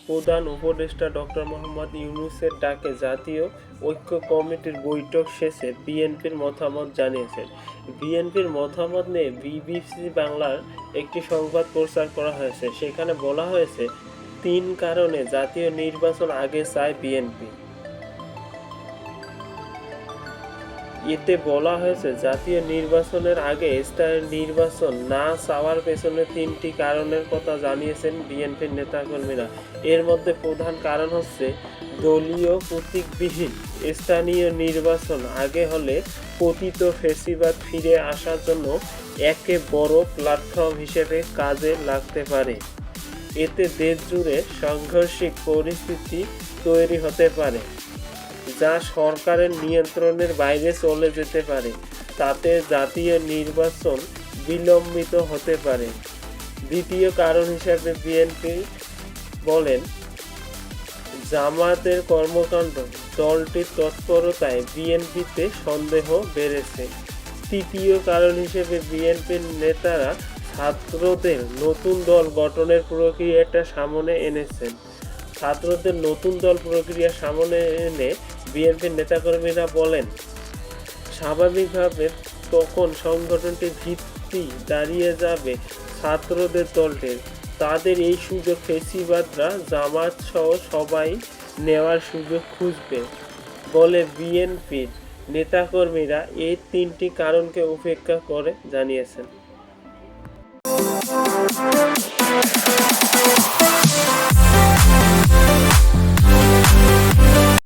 প্রধান উপদেষ্টা ডক্টর মোহাম্মদ ইউনূসের ডাকে জাতীয় ঐক্য কমিটির বৈঠক শেষে বিএনপির মতামত জানিয়েছেন। বিএনপির মতামত নিয়ে বিবিসি বাংলার একটি সংবাদ প্রচার করা হয়েছে। সেখানে বলা হয়েছে, ৩ কারণে জাতীয় নির্বাচন আগে চায় বিএনপি। এতে বলা হয়েছে, জাতীয় নির্বাচনের আগে স্থানীয় নির্বাচন না চাওয়ার পেছনে 3টি কারণের কথা জানিয়েছেন বিএনপির নেতাকর্মীরা। এর মধ্যে প্রধান কারণ হচ্ছে, দলীয় প্রতীকবিহীন স্থানীয় নির্বাচন আগে হলে পতিত ফ্যাসিবাদ ফিরে আসার জন্য একে বড় প্ল্যাটফর্ম হিসেবে কাজে লাগতে পারে। এতে দেশজুড়ে সাংঘর্ষিক পরিস্থিতি তৈরি হতে পারে, যা সরকারের নিয়ন্ত্রণের বাইরে চলে যেতে পারে। তাতে জাতীয় নির্বাচন বিলম্বিত হতে পারে। দ্বিতীয় কারণ হিসেবে বিএনপি বলেন, জামায়াতের কর্মকাণ্ড, দলটির তৎপরতায় বিএনপিতে সন্দেহ বেড়েছে। তৃতীয় কারণ হিসেবে বিএনপির নেতারা ছাত্রদের নতুন দল গঠনের প্রক্রিয়াটা সামনে এনেছেন। ছাত্রদের নতুন দল প্রক্রিয়া সামনে এনে বিএনপির নেতাকর্মীরা বলেন, স্বাভাবিকভাবে তখন সংগঠনটির ভিত্তি দাঁড়িয়ে যাবে ছাত্রদের দলটির। তাদের এই সুযোগ ফ্যাসিবাদরা জামায়াত সহ সবাই নেওয়ার সুযোগ খুঁজবে বলে বিএনপির নেতাকর্মীরা এই 3টি কারণকে উপেক্ষা করে জানিয়েছেন।